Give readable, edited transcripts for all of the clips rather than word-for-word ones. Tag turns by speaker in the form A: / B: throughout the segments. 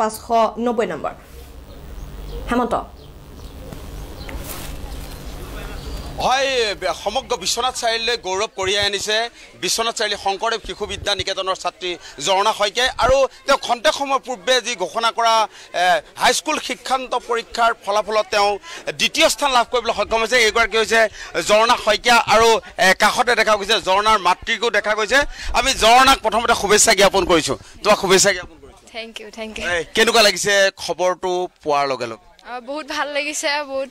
A: 590 number Hemanta
B: হয় সমগ্ৰ বিশ্বনাথ চাৰিআলিলৈ গৌৰৱ কঢ়িয়াই আনিছে বিশ্বনাথ চাৰিআলি শংকৰদেৱ শিশু বিদ্যা নিকেতনৰ ছাত্ৰী ঝৰ্ণা শইকীয়াই আৰু তেওঁ খন্তেক সময় পূৰ্বে যি ঘোষণা কৰা হাইস্কুল শিক্ষান্ত পৰীক্ষাৰ ফলাফলত তেওঁ দ্বিতীয় স্থান লাভ কৰিবলৈ সক্ষম হৈছে এইগৰাকী হৈছে ঝৰ্ণা শইকীয়া আৰু কাষতে দেখা গৈছে ঝৰ্ণাৰ মাতৃকো দেখা গৈছে আমি ঝৰ্ণাক প্ৰথমতে শুভেচ্ছা জ্ঞাপন কৰিছোঁ তোমাক শুভেচ্ছা জ্ঞাপন কৰিছোঁ
C: থ্যাংক ইউ
B: কেনেকুৱা লাগিছে খবৰটো পোৱাৰ লগে লগে
C: বহুত ভাল লাগিছে বহুত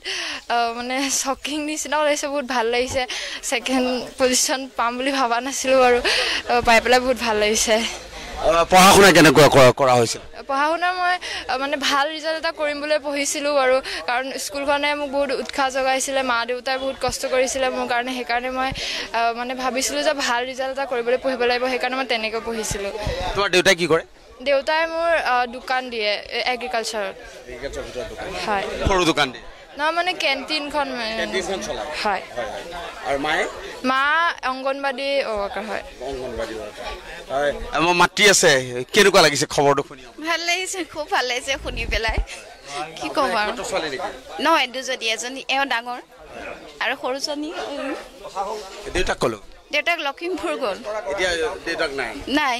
C: মানে শকিং নিচিনা লাগিছে বহুত ভাল লাগিছে সেকেন্ড পজিশন পাম বুলি ভাবা নাছিলো আৰু পাই পেলাই বহুত ভাল লাগিছে
B: পঢ়া শুনা কেনেকুৱা কৰা হৈছিল
C: পঢ়া শুনা মই মানে ভাল ৰিজাল্ট এটা কৰিম বুলি পঢ়িছিলো আৰু কাৰণ স্কুলখনে মোক বহুত উৎসাহ জগাইছিলে মা দেউতাই বহুত কষ্ট কৰিছিলে মোৰ কাৰণে সেইকাৰণে মই মানে ভাবিছিলো যে ভাল ৰিজাল্ট এটা কৰিবলৈ পঢ়িব লাগিব সেইকাৰণে মই তেনেকৈ পঢ়িছিলো
B: তোমাৰ দেউতাই কি কৰে
C: দেউতাই মোৰ দোকান দিয়ে এগ্ৰিকালচাৰত হয়
B: সৰু দোকান দিয়ে
C: না মানে কেণ্টিনখন
B: চলায়
C: হয়
B: আৰু মায়ে
C: মা অংগনবাদী ৱৰ্কাৰ হয়
B: অংগনবাদী ৱৰ্কাৰ হয় মোৰ মাতৃ আছে কেনেকুৱা লাগিছে খবৰটো শুনি
D: ভাল লাগিছে খুব ভাল লাগিছে শুনি পেলাই কি ক'ম আৰু নহয় দুজনী এজনী এওঁ ডাঙৰ আৰু সৰুজনী
B: দেউতাক ক'লো
D: দেউতাক লখিমপুৰ গ'ল
B: এতিয়া দেউতাক নাই
D: নাই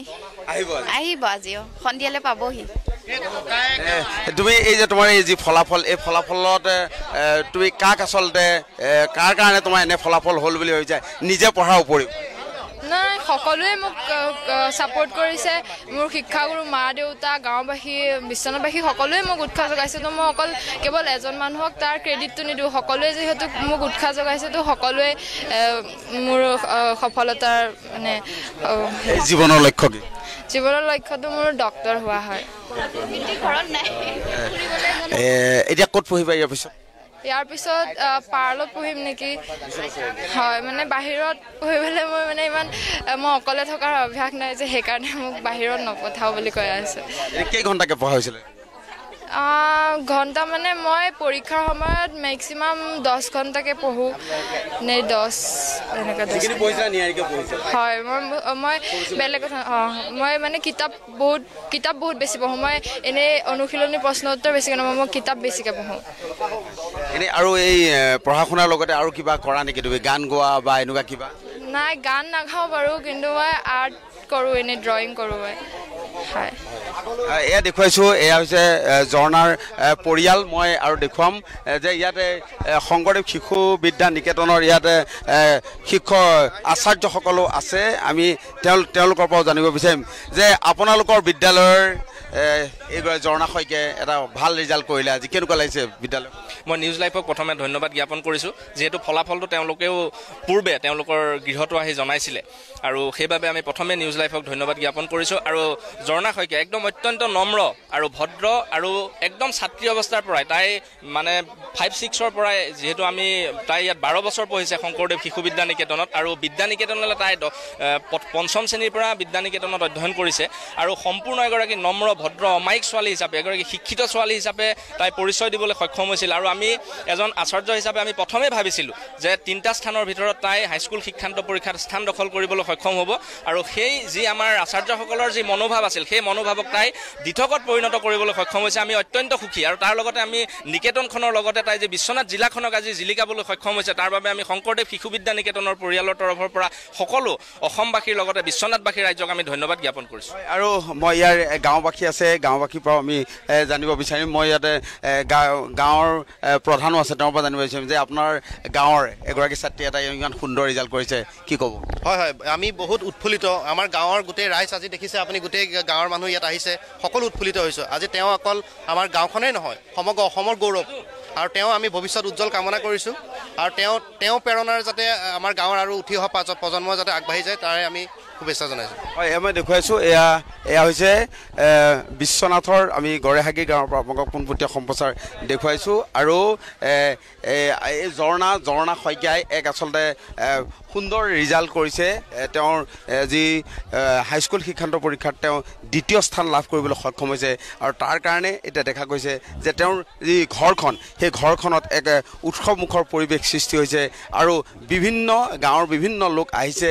B: আহিব
D: আজিও সন্ধিয়ালৈ পাবহি
B: তুমি এই যে তোমাৰ এই যি ফলাফল এই ফলাফলত তুমি কাক আচলতে কাৰ কাৰণে তোমাৰ এনে ফলাফল হ'ল বুলি ভাবিছা নিজে পঢ়াৰ উপৰিও
C: নাই সকলোৱে মোক সাপোৰ্ট কৰিছে মোৰ শিক্ষাগুৰু মা দেউতা গাঁওবাসী বিশ্বনাথবাসী সকলোৱে মোক উৎসাহ জগাইছে তো মই অকল কেৱল এজন মানুহক তাৰ ক্ৰেডিটটো নিদিওঁ সকলোৱে যিহেতু মোক উৎসাহ জগাইছে তো সকলোৱে মোৰ সফলতাৰ মানে
B: জীৱনৰ লক্ষ্য কি
C: জীৱনৰ লক্ষ্যটো মোৰ ডক্টৰ হোৱা হয়
B: এতিয়া ক'ত পঢ়িবা ইয়াৰ পিছত পাৰ্লত পঢ়িম নেকি হয় মানে বাহিৰত পঢ়িবলৈ মই মানে ইমান মই অকলে থকাৰ অভ্যাস নাই যে সেইকাৰণে মোক বাহিৰত নপঠাও বুলি কৈ আছে কেইঘণ্টাকৈ পঢ়া হৈছিলে
C: ঘণ্টা মানে মই পৰীক্ষাৰ সময়ত মেক্সিমাম 10 ঘণ্টাকৈ পঢ়োঁ নে 10 এনেকৈ হয় মই বেলেগ কথা মই মানে কিতাপ বহুত বেছি পঢ়োঁ মই এনেই অনুশীলনী প্ৰশ্ন উত্তৰ বেছিকৈ নপঢ়োঁ মই কিতাপ বেছিকৈ পঢ়োঁ
B: এনেই আৰু এই পঢ়া শুনাৰ লগতে আৰু কিবা কৰা নেকি তুমি গান গোৱা বা এনেকুৱা কিবা
C: নাই গান নাগাওঁ বাৰু কিন্তু মই আৰ্ট কৰোঁ এনেই ড্ৰয়িং কৰোঁ মই হয়
B: এয়া দেখুৱাইছোঁ এয়া হৈছে ঝৰ্ণাৰ পৰিয়াল মই আৰু দেখুৱাম যে ইয়াতে শংকৰদেৱ শিশু বিদ্যা নিকেতনৰ ইয়াতে আচাৰ্যসকলো আছে আমি তেওঁলোকৰ পৰাও জানিব বিচাৰিম যে আপোনালোকৰ বিদ্যালয়ৰ এইগৰাকী ঝৰ্ণা শইকীয়াই এটা ভাল ৰিজাল্ট কৰিলে আজি কেনেকুৱা লাগিছে বিদ্যালয়
E: মই নিউজ লাইভক প্ৰথমে ধন্যবাদ জ্ঞাপন কৰিছোঁ যিহেতু ফলাফলটো তেওঁলোকেও পূৰ্বে তেওঁলোকৰ গৃহতো আহি জনাইছিলে আৰু সেইবাবে আমি প্ৰথমে নিউজ লাইভক ধন্যবাদ জ্ঞাপন কৰিছোঁ আৰু ঝৰ্ণা শইকীয়া একদম অত্যন্ত নম্ৰ আৰু ভদ্ৰ আৰু একদম ছাত্ৰী অৱস্থাৰ পৰাই তাই মানে 5-6ৰ পৰাই যিহেতু তাই ইয়াত 12 বছৰ পঢ়িছে শংকৰদেৱ শিশু বিদ্যা নিকেতনত আৰু বিদ্যা নিকেতনলৈ তাই 5ম শ্ৰেণীৰ পৰা বিদ্যা নিকেতনত অধ্যয়ন কৰিছে আৰু সম্পূৰ্ণ এগৰাকী নম্ৰ ভদ্ৰ অমায়িক ছোৱালী হিচাপে এগৰাকী শিক্ষিত ছোৱালী হিচাপে তাই পৰিচয় দিবলৈ সক্ষম হৈছিল আৰু আমি এজন আচাৰ্য হিচাপে আমি প্ৰথমে ভাবিছিলোঁ যে 3টা স্থানৰ ভিতৰত তাই হাইস্কুল শিক্ষান্ত পৰীক্ষাত স্থান দখল কৰিবলৈ সক্ষম হ'ব আৰু সেই যি আমাৰ আচাৰ্যসকলৰ যি মনোভাৱ আছিল সেই মনোভাৱক তাই দিঠকত পৰিণত কৰিবলৈ সক্ষম হৈছে আমি অত্যন্ত সুখী আৰু তাৰ লগতে আমি নিকেতনখনৰ লগতে তাই যে বিশ্বনাথ জিলাখনক আজি জিলিকাবলৈ সক্ষম হৈছে তাৰ বাবে আমি শংকৰদেৱ শিশু বিদ্যা নিকেতনৰ পৰিয়ালৰ তৰফৰ পৰা সকলো অসমবাসীৰ লগতে বিশ্বনাথবাসী ৰাজ্যক আমি ধন্যবাদ জ্ঞাপন কৰিছোঁ
B: আৰু মই ইয়াৰ গাঁওবাসী আছে গাঁওবাসীৰ পৰাও আমি জানিব বিচাৰিম মই ইয়াতে গাঁৱৰ প্ৰধানো আছে তেওঁৰ পৰা জানিব বিচাৰিম যে আপোনাৰ গাঁৱৰ এগৰাকী ছাত্ৰী এটা ইমান সুন্দৰ ৰিজাল্ট কৰিছে কি ক'ব
F: হয় আমি বহুত উৎফুল্লিত আমাৰ গাঁৱৰ গোটেই ৰাইজ আজি দেখিছে আপুনি গোটেই গাঁৱৰ মানুহ ইয়াত আহিছে সকলো উৎফুল্লিত হৈছোঁ আজি তেওঁ অকল আমাৰ গাঁওখনেই নহয় সমগ্ৰ অসমৰ গৌৰৱ আৰু তেওঁ আমি ভৱিষ্যত উজ্জ্বল কামনা কৰিছোঁ আৰু তেওঁ প্ৰেৰণাৰ যাতে আমাৰ গাঁৱৰ আৰু উঠি অহা প্ৰজন্ম যাতে আগবাঢ়ি যায় তাৰে আমি শুভেচ্ছা জনাইছোঁ
B: হয় মই দেখুৱাইছোঁ এয়া হৈছে বিশ্বনাথৰ আমি গড়েহাগী গাঁৱৰ পৰা আপোনালোকক পোনপটীয়া সম্প্ৰচাৰ দেখুৱাইছোঁ আৰু এই ঝৰ্ণা শইকীয়াই এক আচলতে সুন্দৰ ৰিজাল্ট কৰিছে তেওঁৰ যি হাইস্কুল শিক্ষান্ত পৰীক্ষাত তেওঁ দ্বিতীয় স্থান লাভ কৰিবলৈ সক্ষম হৈছে আৰু তাৰ কাৰণে এতিয়া দেখা গৈছে যে তেওঁৰ যি ঘৰখন সেই ঘৰখনত এক উৎসৱমুখৰ পৰিৱেশ সৃষ্টি হৈছে আৰু গাঁৱৰ বিভিন্ন লোক আহিছে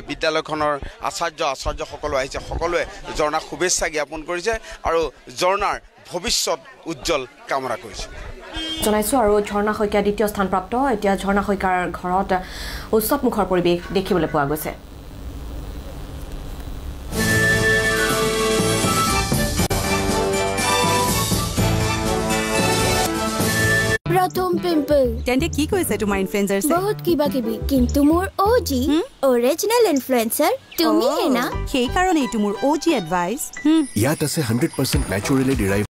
B: বিদ্যালয়খনৰ আচাৰ্যসকলো আহিছে সকলোৱে ঝৰ্ণাক শুভেচ্ছা জ্ঞাপন কৰিছে আৰু ঝৰ্ণাৰ ভৱিষ্যত উজ্জ্বল কামনা কৰিছোঁ
A: জনাইছোঁ আৰু ঝৰ্ণা শইকীয়া দ্বিতীয় স্থানপ্ৰাপ্ত এতিয়া ঝৰ্ণা শইকীয়াৰ ঘৰত উৎসৱমুখৰ পৰিৱেশ দেখিবলৈ পোৱা গৈছে
G: प्रथम पिंपल
H: तेंदे की কৈছে তোমাৰ ইনফ্লুয়েন্সাৰ সে
G: বহুত কিবা কিবি কিন্তু মোৰ ওজি অৰিজিনাল ইনফ্লুয়েন্সাৰ তুমি হে না
H: সেই কাৰণে এইটো মোৰ ওজি এডভাইস
I: ইয়াত আছে 100% ন্যাচুৰালি ডিৰাইভ